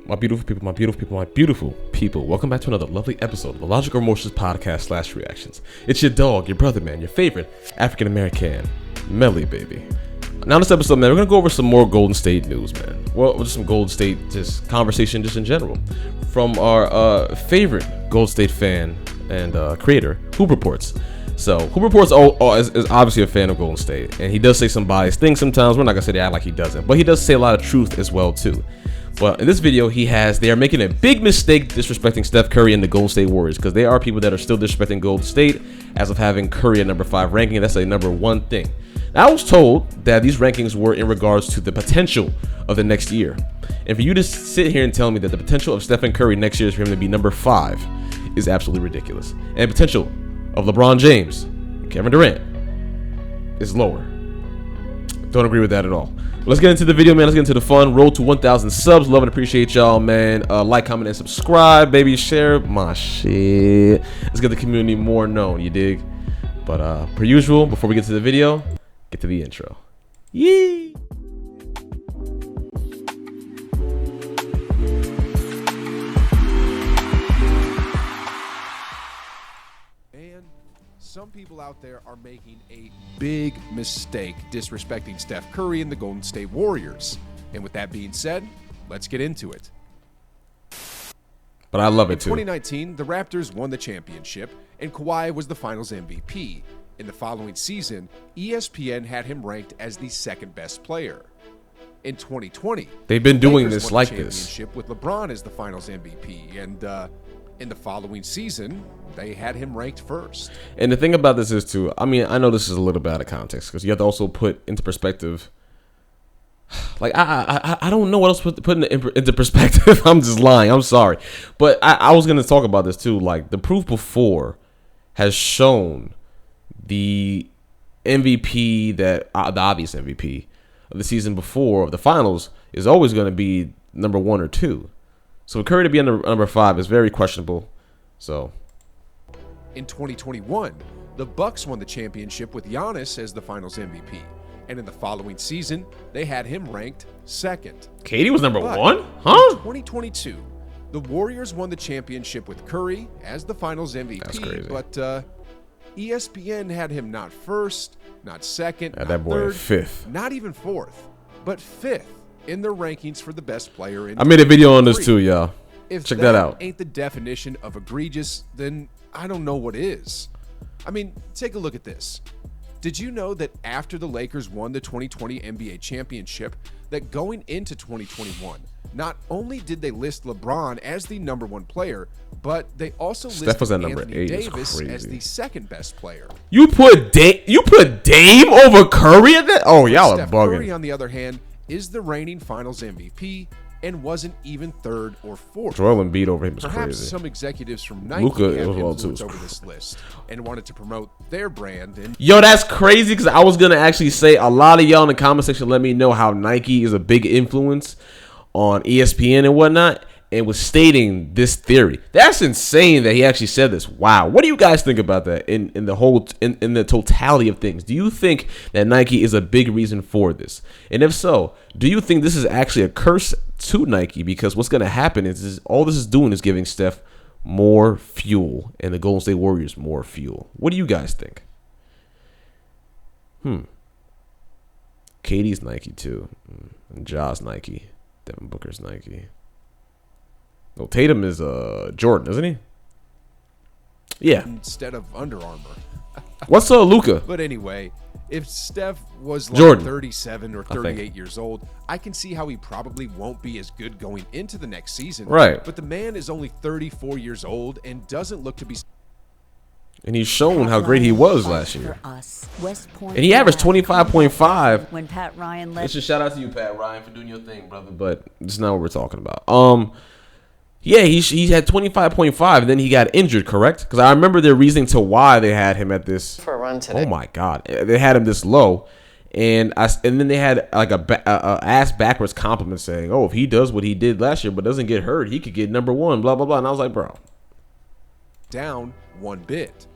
My beautiful people, my beautiful people, my beautiful people. Welcome back to another lovely episode of the Logical Emotions Podcast / Reactions. It's your dog, your brother, man, your favorite African-American, Melly, baby. Now in this episode, man, we're going to go over some more Golden State news, man. Well, just some Golden State just conversation just in general. From our favorite Golden State fan and creator, Hoop Reports. So, Hoop Reports is obviously a fan of Golden State, and he does say some biased things sometimes. We're not going to say that like he doesn't, but he does say a lot of truth as well, too. But in this video, they are making a big mistake disrespecting Steph Curry and the Golden State Warriors, because there are people that are still disrespecting Golden State as of having Curry at number 5 ranking. That's a number 1 thing. Now, I was told that these rankings were in regards to the potential of the next year. And for you to sit here and tell me that the potential of Stephen Curry next year is for him to be number 5 is absolutely ridiculous. And the potential of LeBron James and Kevin Durant is lower. Don't agree with that at all. Let's get into the video, man. Let's get into the fun. Roll to 1,000 subs. Love and appreciate y'all, man. Like, comment, and subscribe, baby. Share my shit. Let's get the community more known, you dig? But per usual, before we get to the video, get to the intro. Yee! Some people out there are making a big mistake disrespecting Steph Curry and the Golden State Warriors. And with that being said, let's get into it. But I love it too. In 2019, the Raptors won the championship, and Kawhi was the Finals MVP. In the following season, ESPN had him ranked as the second best player. In 2020, they've been doing Lakers this won like the this. championship with LeBron as the Finals MVP, and in the following season, they had him ranked first. And the thing about this is too, I mean, I know this is a little bit out of context because you have to also put into perspective. Like I don't know what else to put into perspective. I'm just lying. I'm sorry, but I was gonna talk about this too. Like the proof before has shown the MVP that the obvious MVP of the season before of the finals is always going to be number 1 or 2. So Curry to be number 5 is very questionable. So. In 2021, the Bucks won the championship with Giannis as the Finals MVP, and in the following season, they had him ranked second. KD was number 1? In Huh? 2022, the Warriors won the championship with Curry as the Finals MVP. That's crazy. But ESPN had him not first, not second, not that boy third, 5th. not even 4th, but 5th in their rankings for the best player in I made a video on this 2023. too, y'all. If Check that out. Ain't the definition of egregious, then I don't know what is. I mean, take a look at this. Did you know that after the Lakers won the 2020 NBA championship, that going into 2021, not only did they list LeBron as the number 1 player, but they also Steph was listed at number Anthony 8. It's Davis as crazy. the second best player. You put Dame over Curry at that? Oh, y'all are Steph Curry, bugging. on the other hand, is the reigning Finals MVP and wasn't even 3rd or 4th. Joel Embiid over him was Perhaps crazy. some executives from Nike Luka had as well, influence too. over this list and wanted to promote their brand. And Yo, that's crazy because I was going to actually say a lot of y'all in the comment section let me know how Nike is a big influence on ESPN and whatnot and was stating this theory. That's insane that he actually said this. Wow. What do you guys think about that in the totality of things? Do you think that Nike is a big reason for this? And if so, do you think this is actually a curse to Nike? Because what's going to happen is all this is doing is giving Steph more fuel and the Golden State Warriors more fuel. What do you guys think? KD's Nike too. And Ja's Nike. Devin Booker's Nike. No, Tatum is Jordan, isn't he? Yeah. instead of Under Armour. What's Luka? But anyway, if Steph was like Jordan, 37 or 38 years old, I can see how he probably won't be as good going into the next season. Right. But the man is only 34 years old and doesn't look to be... And he's shown how great he was last year. And And he averaged 25.5. When Pat Ryan led. It's a shout out to you, Pat Ryan, for doing your thing, brother. But it's not what we're talking about. Yeah, he had 25.5, and then he got injured, correct? Because I remember their reasoning to why they had him at this. For a run today. Oh my God, they had him this low, and then they had like a ass backwards compliment saying, "Oh, if he does what he did last year, but doesn't get hurt, he could get number 1." Blah blah blah. And I was like, bro, down one bit.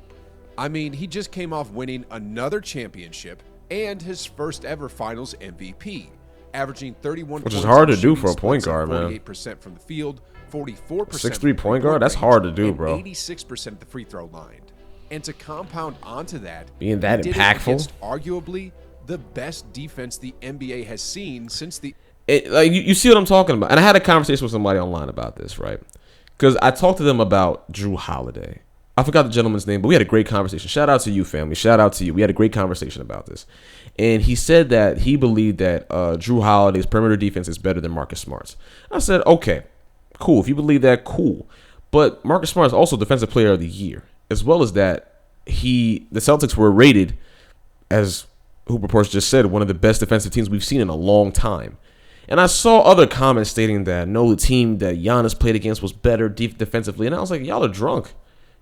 I mean, he just came off winning another championship and his first ever Finals MVP. averaging 31 Which is points hard on to do shooting for a point splits guard, and man. 48% from the field, 44% 6'3" point guard? That's hard to do, and bro. 86% at the free throw line. And to compound onto that, Being that he did it impactful? against arguably the best defense the NBA has seen since the Like you see what I'm talking about. And I had a conversation with somebody online about this, right? Because I talked to them about Drew Holiday. I forgot the gentleman's name, but we had a great conversation. Shout out to you, family. Shout out to you. We had a great conversation about this. And he said that he believed that Drew Holiday's perimeter defense is better than Marcus Smart's. I said, okay, cool. If you believe that, cool. But Marcus Smart is also Defensive Player of the Year, as well as that the Celtics were rated, as Hoop Reports just said, one of the best defensive teams we've seen in a long time. And I saw other comments stating that no, the team that Giannis played against was better defensively. And I was like, y'all are drunk.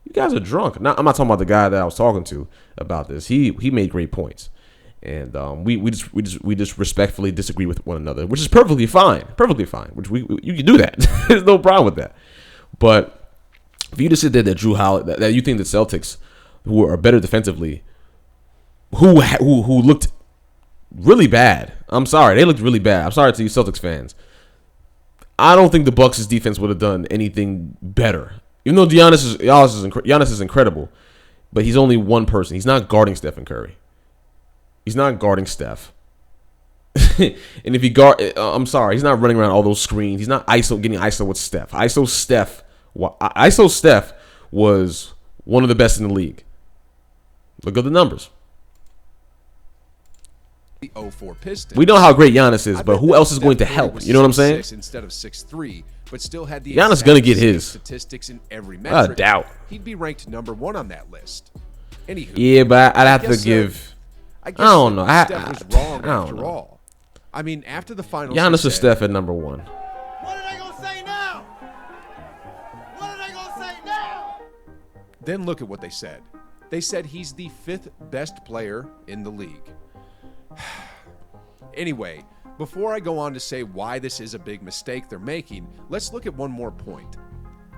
You guys are drunk. Now, I'm not talking about the guy that I was talking to about this. He made great points. And we just respectfully disagree with one another, which is perfectly fine. Perfectly fine. Which you can do that. There's no problem with that. But for you to sit there that Drew Holiday, that you think the Celtics, who are better defensively, who looked really bad. I'm sorry, they looked really bad. I'm sorry to you Celtics fans. I don't think the Bucks' defense would have done anything better. Even though Giannis is incredible, but he's only one person. He's not guarding Stephen Curry. He's not guarding Steph. And if he I'm sorry, he's not running around all those screens. He's not getting ISO with Steph. ISO Steph was one of the best in the league. Look at the numbers. the 04 Pistons. We know how great Giannis is, I but bet who that else is going to Steph Curry help? was You know what I'm saying? 6'6" instead of 6'3", but still had the Giannis exact gonna get same his. statistics in every Without a metric. doubt. He'd be ranked number 1 on that list. Anywho, Yeah, but I'd have to guess, give. I guess don't know. Steph was wrong I don't after know. all. I mean, after the finals, Giannis he or said, Steph at number one. What are they gonna say now? What are they gonna say now? Then look at what they said. They said he's the 5th best player in the league. Anyway, before I go on to say why this is a big mistake they're making, let's look at one more point.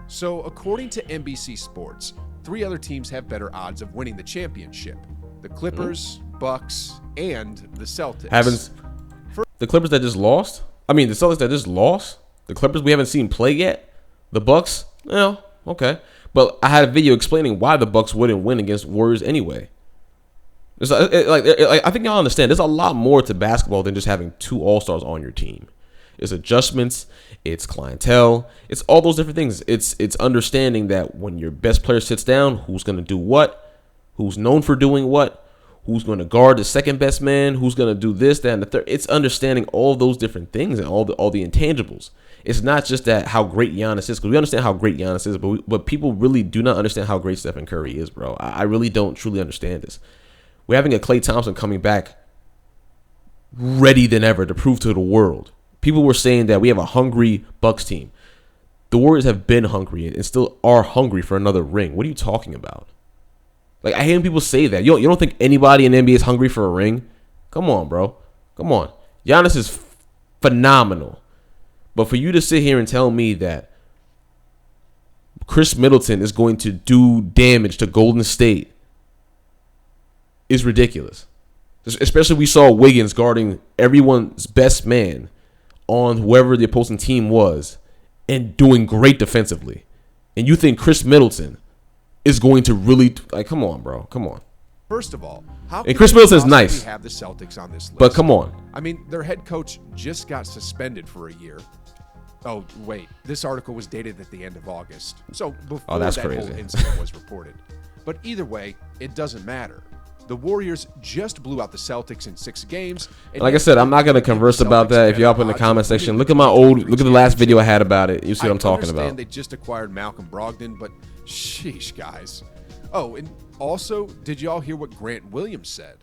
So, according to NBC Sports, 3 other teams have better odds of winning the championship: the Clippers, Bucks, and the Celtics. The Clippers that just lost? I mean, the Celtics that just lost? The Clippers we haven't seen play yet? The Bucks? Well, okay. But I had a video explaining why the Bucks wouldn't win against Warriors anyway. I think y'all understand. There's a lot more to basketball than just having 2 All-Stars on your team. It's adjustments. It's clientele. It's all those different things. It's understanding that when your best player sits down, who's going to do what, who's known for doing what, who's going to guard the second best man, who's going to do this, that, and the third. It's understanding all those different things and all the intangibles. It's not just that how great Giannis is, because we understand how great Giannis is, but people really do not understand how great Stephen Curry is, bro. I really don't truly understand this. We're having a Klay Thompson coming back ready than ever to prove to the world. People were saying that we have a hungry Bucks team. The Warriors have been hungry and still are hungry for another ring. What are you talking about? Like, I hear people say that. You don't think anybody in the NBA is hungry for a ring? Come on, bro. Come on. Giannis is phenomenal. But for you to sit here and tell me that Chris Middleton is going to do damage to Golden State is ridiculous. Especially we saw Wiggins guarding everyone's best man on whoever the opposing team was and doing great defensively. And you think Chris Middleton is going to really, like, come on, bro. Come on. First of all, how And Chris Middleton's possibly nice. have the Celtics on this list? But come on. I mean, their head coach just got suspended for a year. Oh, wait. This article was dated at the end of August. So before that's that crazy. whole incident was reported. But either way, it doesn't matter. The Warriors just blew out the Celtics in 6 games. And Like I said, I'm not going to converse about that. If y'all put in the comment section, look at the last video I had about it. You see what I'm talking about. They just acquired Malcolm Brogdon, but sheesh, guys. Oh, and also, did y'all hear what Grant Williams said?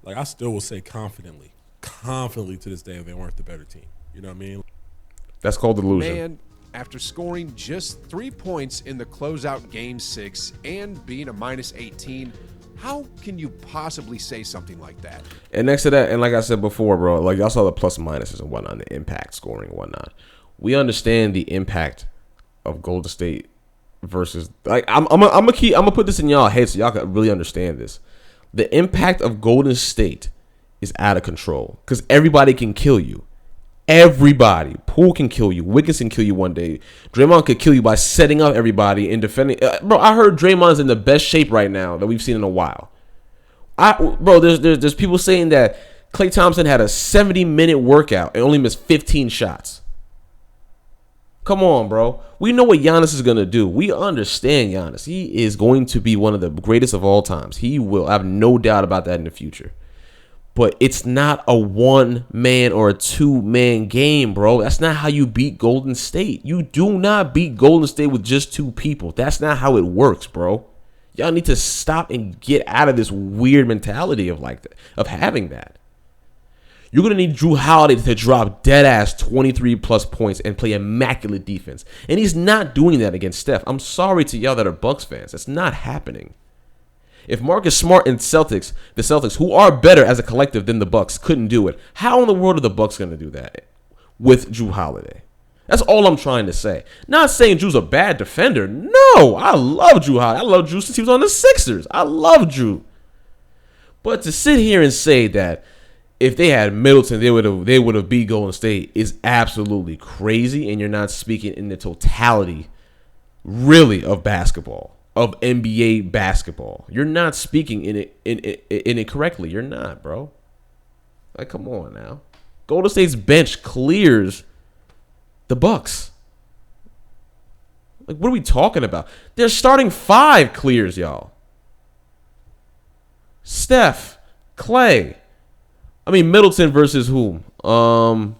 Like, I still will say confidently to this day, they weren't the better team. You know what I mean? That's called delusion. Man, after scoring just 3 points in the closeout Game 6 and being a minus 18, how can you possibly say something like that? And next to that, and like I said before, bro, like y'all saw the plus and minuses and whatnot, the impact scoring and whatnot. We understand the impact of Golden State versus, like, I'm gonna put this in y'all heads so y'all can really understand this. The impact of Golden State is out of control because everybody can kill you. everybody. Poole can kill you. Wiggins can kill you one day. Draymond could kill you by setting up everybody and defending. Bro, I heard Draymond's in the best shape right now that we've seen in a while. Bro, there's people saying that Klay Thompson had a 70-minute workout and only missed 15 shots. Come on, bro. We know what Giannis is going to do. We understand Giannis. He is going to be one of the greatest of all times. He will. I have no doubt about that in the future. But it's not a one-man or a two-man game, bro. That's not how you beat Golden State. You do not beat Golden State with just two people. That's not how it works, bro. Y'all need to stop and get out of this weird mentality of like that, of having that. You're going to need Jrue Holiday to drop dead-ass 23-plus points and play immaculate defense. And he's not doing that against Steph. I'm sorry to y'all that are Bucks fans. It's not happening. If Marcus Smart and the Celtics, who are better as a collective than the Bucks, couldn't do it, how in the world are the Bucks going to do that with Jrue Holiday? That's all I'm trying to say. Not saying Jrue's a bad defender. No, I love Jrue Holiday. I love Jrue since he was on the Sixers. I love Jrue. But to sit here and say that if they had Middleton, they would have beat Golden State is absolutely crazy, and you're not speaking in the totality, really, of basketball, of NBA basketball. You're not speaking in it correctly. You're not, bro. Like, come on now. Golden State's bench clears the Bucks. Like, what are we talking about? Their starting five clears y'all. Steph, Klay. I mean, Middleton versus whom? Because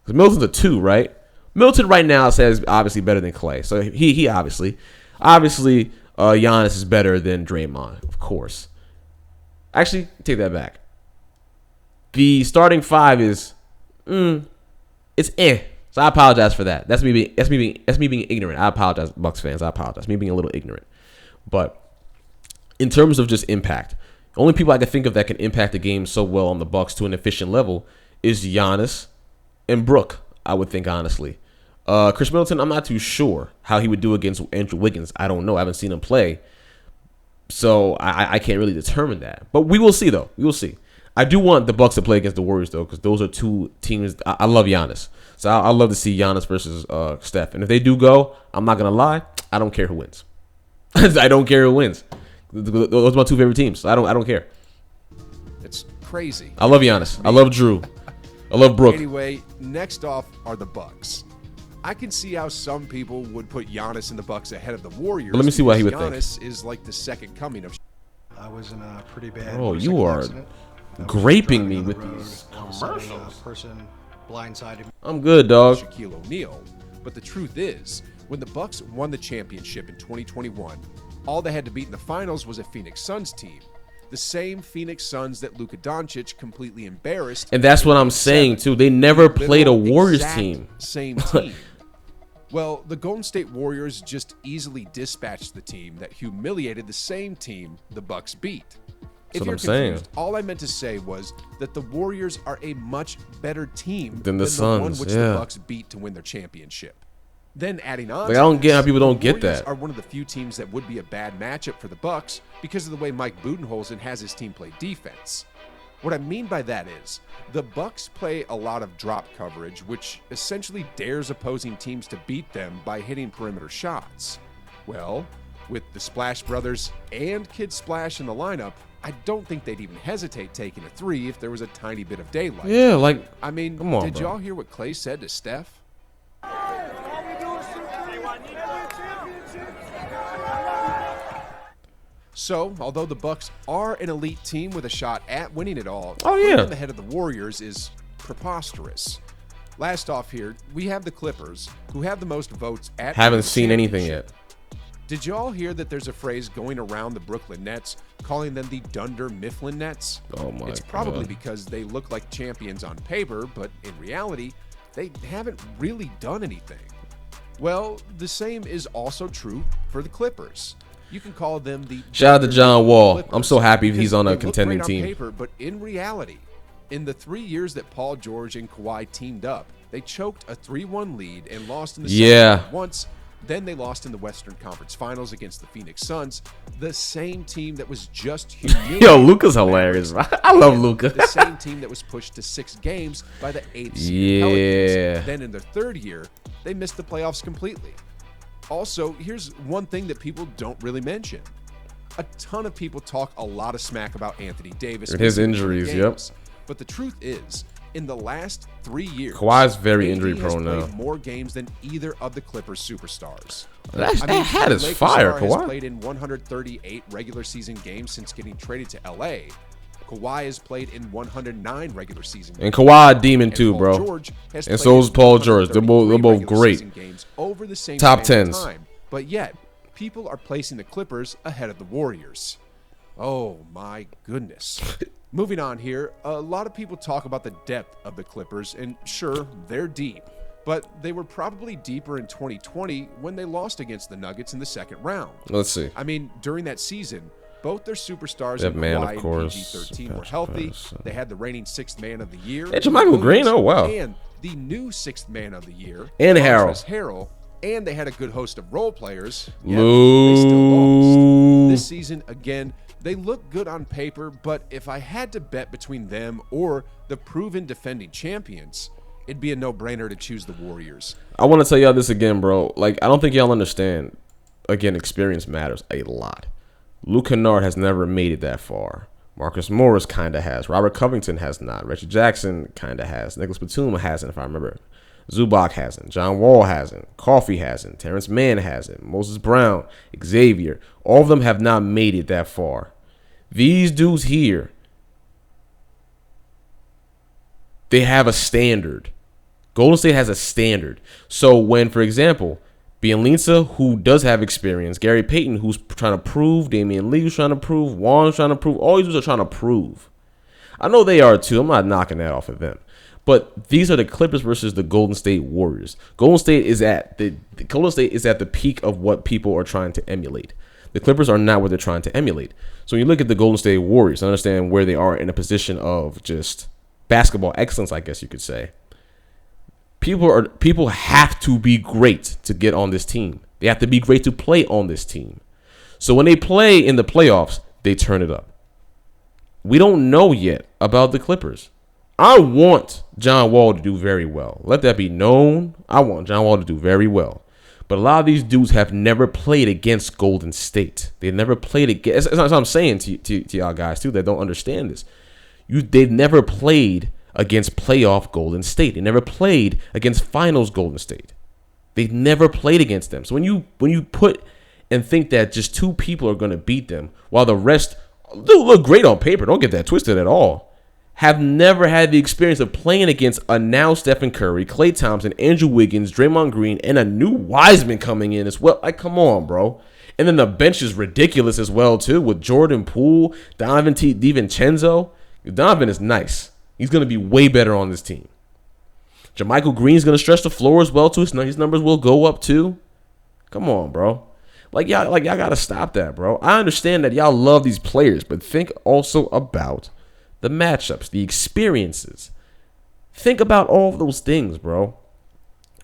Middleton's a 2, right? Middleton right now says obviously better than Klay. So he obviously, Giannis is better than Draymond, of course. Actually, take that back. The starting five is, it's eh. So I apologize for that. That's me being ignorant. I apologize, Bucks fans. I apologize. Me being a little ignorant. But in terms of just impact, the only people I can think of that can impact the game so well on the Bucks to an efficient level is Giannis and Brook, I would think, honestly. Chris Middleton, I'm not too sure how he would do against Andrew Wiggins. I don't know. I haven't seen him play. So I can't really determine that. But we will see, though. We will see. I do want the Bucks to play against the Warriors, though, because those are two teams. I love Giannis. So I love to see Giannis versus Steph. And if they do go, I'm not going to lie, I don't care who wins. I don't care who wins. Those are my two favorite teams. So I don't care. It's crazy. I love Giannis. I love Jrue. I love Brook. Anyway, next off are the Bucks. I can see how some people would put Giannis and the Bucks ahead of the Warriors. But let me see what he would think. Giannis is like the second coming of. I was in a pretty bad. Oh, you motorcycle are accident. I was graping driving me on the with road. these All of a sudden, commercials. a person blindsided me. I'm good, dog. Shaquille O'Neal. But the truth is, when the Bucks won the championship in 2021, all they had to beat in the finals was a Phoenix Suns team. The same Phoenix Suns that Luka Doncic completely embarrassed. And that's what I'm saying, too. They never played a Warriors Exact team. Same team. Well, the Golden State Warriors just easily dispatched the team that humiliated the same team the Bucks beat. If what you're I'm saying. confused, all I meant to say was that the Warriors are a much better team Than the one Suns, which yeah. the Bucks beat to win their championship. Then adding on, Like, to I don't get this, how people don't the get Warriors that. are one of the few teams that would be a bad matchup for the Bucks because of the way Mike Budenholzer has his team play defense. What I mean by that is, the Bucks play a lot of drop coverage, which essentially dares opposing teams to beat them by hitting perimeter shots. Well, with the Splash Brothers and Kid Splash in the lineup, I don't think they'd even hesitate taking a three if there was a tiny bit of daylight. Yeah, like, I mean, come on, did bro. y'all hear what Klay said to Steph? So, although the Bucks are an elite team with a shot at winning it all, putting them ahead of the Warriors is preposterous. Last off here, we have the Clippers, who have the most votes at haven't the seen anything championship. yet. Did y'all hear that there's a phrase going around the Brooklyn Nets calling them the Dunder Mifflin Nets? Oh my It's probably God. because they look like champions on paper, but in reality, they haven't really done anything. Well, the same is also true for the Clippers. You can call them the Shout out to Dunder John Mifflin Wall. Clippers I'm so happy he's because on a they look contending great team. on paper, but in reality, in the 3 years that Paul George and Kawhi teamed up, they choked a 3-1 lead and lost in the Yeah. second round once Then they lost in the Western Conference Finals against the Phoenix Suns, the same team that was just humiliated. Yo, Luka's hilarious. I love Luka. The same team that was pushed to 6 games by the 8th seed Yeah. Pelicans. Then in their third year, they missed the playoffs completely. Also, here's one thing that people don't really mention. A ton of people talk a lot of smack about Anthony Davis. And his missing injuries, games. But the truth is, in the last 3 years, Kawhi's very AD injury has prone played now. more games than either of the Clippers superstars. That hat the is Lakers fire, star has Kawhi. played in 138 regular season games since getting traded to LA. Kawhi has played in 109 regular season games. And Kawhi a demon And too, Paul bro. George has And played so is in Paul George. They're both 133 regular great. season games over the same Top span of tens. time. But yet, people are placing the Clippers ahead of the Warriors. Oh my goodness. Moving on here, a lot of people talk about the depth of the Clippers, and sure, they're deep, but they were probably deeper in 2020 when they lost against the Nuggets in the second round. Let's see. I mean, during that season, both their superstars That in man, of Kawhi and course, PG-13 were Patrick healthy. Patterson. They had the reigning 6th man of the year. Hey, JaMychal Green, oh, wow. And the new 6th man of the year. And Montrezl Harrell. Harrell. And they had a good host of role players. Yet they still lost. Lou. This season, again, they look good on paper, but if I had to bet between them or the proven defending champions, it'd be a no-brainer to choose the Warriors. I want to tell y'all this again, bro. Like, I don't think y'all understand. Again, experience matters a lot. Luke Kennard has never made it that far. Marcus Morris kind of has. Robert Covington has not. Reggie Jackson kind of has. Nicholas Batum hasn't, if I remember. Zubac hasn't. John Wall hasn't. Coffey hasn't. Terrence Mann hasn't. Moses Brown, Xavier. All of them have not made it that far. These dudes here, they have a standard. Golden State has a standard. So when, for example, Bielitsa, who does have experience, Gary Payton, who's trying to prove, Damian Lee, who's trying to prove, Juan's trying to prove, all these dudes are trying to prove. I know they are too. I'm not knocking that off of them. But these are the Clippers versus the Golden State Warriors. Golden State is at the peak of what people are trying to emulate. The Clippers are not what they're trying to emulate. So when you look at the Golden State Warriors, understand where they are in a position of just basketball excellence, I guess you could say. People have to be great to get on this team. They have to be great to play on this team. So when they play in the playoffs, they turn it up. We don't know yet about the Clippers. I want John Wall to do very well. Let that be known. I want John Wall to do very well. But a lot of these dudes have never played against Golden State. They've never played against. That's what I'm saying to y'all guys too that don't understand this. They've never played against playoff Golden State. They never played against finals Golden State. They've never played against them. So when you put and think that just 2 people are going to beat them while the rest do look great on paper, don't get that twisted at all, have never had the experience of playing against a now Stephen Curry, Klay Thompson, Andrew Wiggins, Draymond Green, and a new Wiseman coming in as well. Like, come on, bro. And then the bench is ridiculous as well, too, with Jordan Poole, Donovan DiVincenzo. Donovan is nice. He's going to be way better on this team. JaMychal Green's going to stretch the floor as well, too. His numbers will go up, too. Come on, bro. Y'all got to stop that, bro. I understand that y'all love these players, but think also about the matchups, the experiences. Think about all of those things, bro.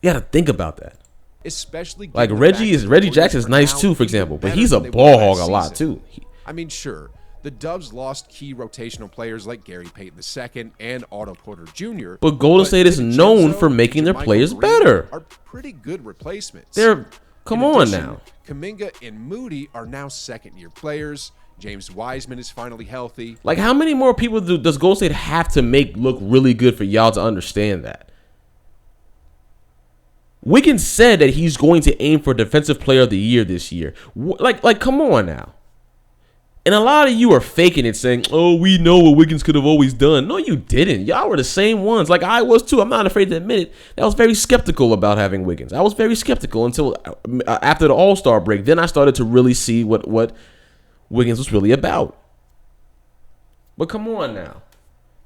You got to think about that. Especially Like given the fact that the Reggie Warriors Jackson's are nice now too, for even example, but better he's a than they ball were hog last a lot season. too. I mean, sure, the Dubs lost key rotational players like Gary Payton II and Otto Porter Jr. But Golden State is known for DiVincenzo making their and players JaMychal Green better. Are pretty good replacements. Come In on addition, now. Kuminga and Moody are now second-year players. James Wiseman is finally healthy. Like, how many more people does Golden State have to make look really good for y'all to understand that? Wiggins said that he's going to aim for Defensive Player of the Year this year. Like, come on now. And a lot of you are faking it, saying, oh, we know what Wiggins could have always done. No, you didn't. Y'all were the same ones. Like I was too. I'm not afraid to admit it. I was very skeptical about having Wiggins. I was very skeptical until after the All-Star break. Then I started to really see what Wiggins was really about. But come on now.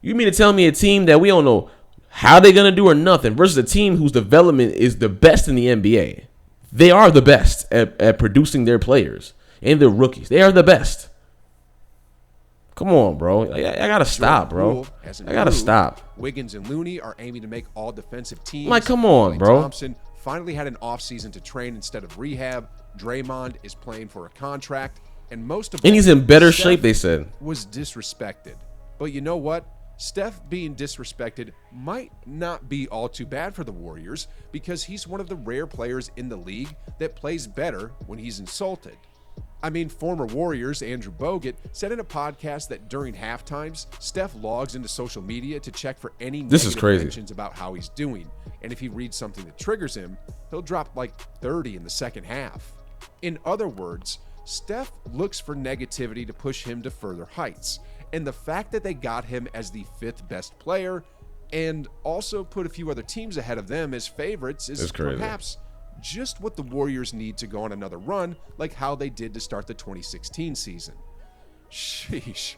You mean to tell me a team that we don't know how they're going to do or nothing versus a team whose development is the best in the NBA? They are the best at producing their players and their rookies. They are the best. Come on, bro. I gotta stop, bro. I gotta stop. Wiggins and Looney are aiming to make all defensive teams. Like, come on, Klay bro. Thompson finally had an offseason to train instead of rehab. Draymond is playing for a contract. And most of all, And he's in better Steph shape, they said. was disrespected. But you know what? Steph being disrespected might not be all too bad for the Warriors because he's one of the rare players in the league that plays better when he's insulted. I mean, former Warriors Andrew Bogut said in a podcast that during halftimes, Steph logs into social media to check for any This is negative crazy. mentions about how he's doing. And if he reads something that triggers him, he'll drop like 30 in the second half. In other words, Steph looks for negativity to push him to further heights. And the fact that they got him as the 5th best player and also put a few other teams ahead of them as favorites is That's crazy. perhaps just what the Warriors need to go on another run, like how they did to start the 2016 season. Sheesh.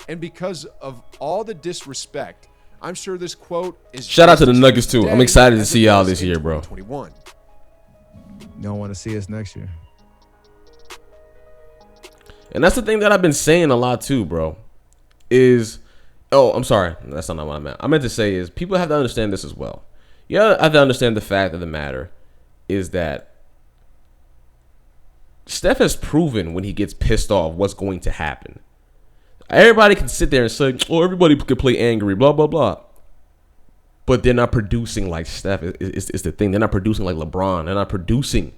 And because of all the disrespect, I'm sure this quote is Shout out to the just as Nuggets, too. I'm today excited to as see it y'all was this in year, bro. 2021. You don't want to see us next year. And that's the thing that I've been saying a lot too, bro. I'm sorry. That's not what I meant. I meant to say is people have to understand this as well. You have to understand the fact of the matter is that Steph has proven when he gets pissed off what's going to happen. Everybody can sit there and say, oh, everybody can play angry, blah, blah, blah. But they're not producing like Steph is the thing. They're not producing like LeBron. They're not producing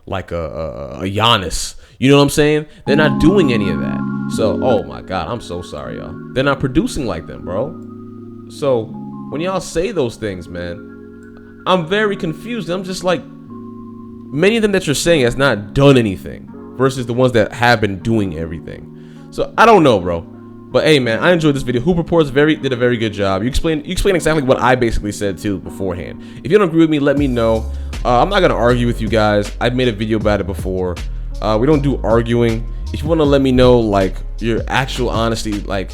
like a Giannis. You know what I'm saying? They're not doing any of that. So, oh my God, I'm so sorry, y'all. They're not producing like them, bro. So, when y'all say those things, man, I'm very confused. I'm just like, many of them that you're saying has not done anything versus the ones that have been doing everything. So, I don't know, bro. But hey, man, I enjoyed this video. Hoop Reports did a very good job. You explained exactly what I basically said too beforehand. If you don't agree with me, let me know. I'm not gonna argue with you guys. I've made a video about it before. We don't do arguing. If you want to let me know like your actual honesty, like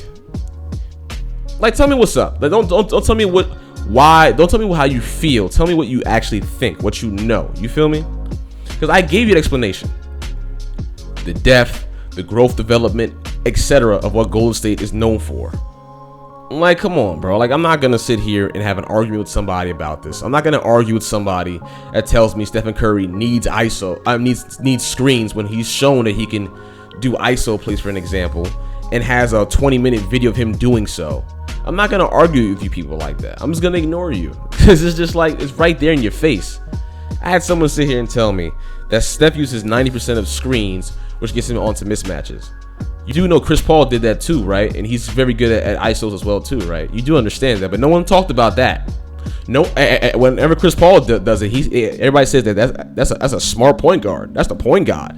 tell me what's up. Like don't tell me why. Don't tell me how you feel. Tell me what you actually think, what you know. You feel me? Because I gave you an explanation. The depth, the growth, development, etc. of what Golden State is known for. Like, come on, bro. Like, I'm not gonna sit here and have an argument with somebody about this. I'm not gonna argue with somebody that tells me Stephen Curry needs needs screens when he's shown that he can do ISO plays, for an example, and has a 20-minute video of him doing so. I'm not gonna argue with you people like that. I'm just gonna ignore you because it's just like it's right there in your face. I had someone sit here and tell me that Steph uses 90% of screens, which gets him onto mismatches. You do know Chris Paul did that too, right? And he's very good at ISOs as well too, right? You do understand that, but no one talked about that. No, whenever Chris Paul does it, everybody says that's a smart point guard. That's the point guard.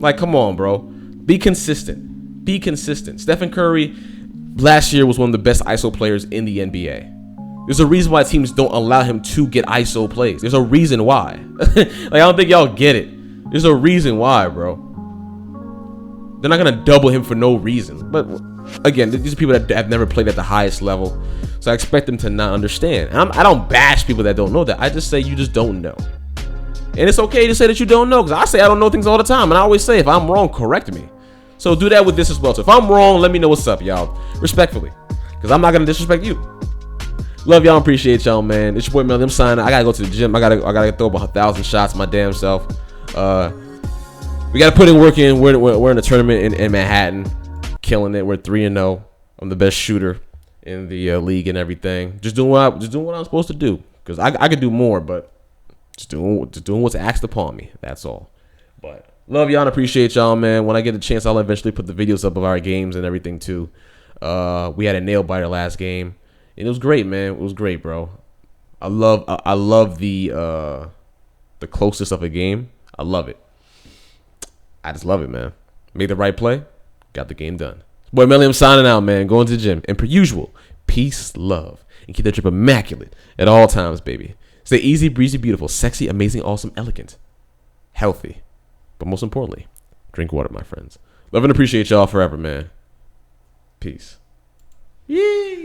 Like, come on, bro. Be consistent. Be consistent. Stephen Curry last year was one of the best ISO players in the NBA. There's a reason why teams don't allow him to get ISO plays. There's a reason why. Like, I don't think y'all get it. There's a reason why, bro. They're not gonna double him for no reason. But again, these are people that have never played at the highest level, so I expect them to not understand. And I don't bash people that don't know that. I just say you just don't know, and it's okay to say that you don't know, because I say I don't know things all the time, and I always say if I'm wrong, correct me. So do that with this as well. So if I'm wrong, let me know what's up, y'all, respectfully, because I'm not gonna disrespect you. Love y'all, appreciate y'all, man. It's your boy Melly. I'm signing. I gotta go to the gym. I gotta throw about 1,000 shots my damn self. We got to put in work in. We're in a tournament in Manhattan, killing it. We're 3-0. I'm the best shooter in the league and everything. Just doing what I'm supposed to do, because I could do more, but just doing what's asked upon me. That's all. But love y'all and appreciate y'all, man. When I get a chance, I'll eventually put the videos up of our games and everything too. We had a nail biter last game, and it was great, man. It was great, bro. I love the closeness of a game. I love it. I just love it, man. Made the right play, got the game done. Boy, Melly, I'm signing out, man. Going to the gym. And per usual, peace, love, and keep that trip immaculate at all times, baby. Stay easy, breezy, beautiful, sexy, amazing, awesome, elegant, healthy. But most importantly, drink water, my friends. Love and appreciate y'all forever, man. Peace. Yee.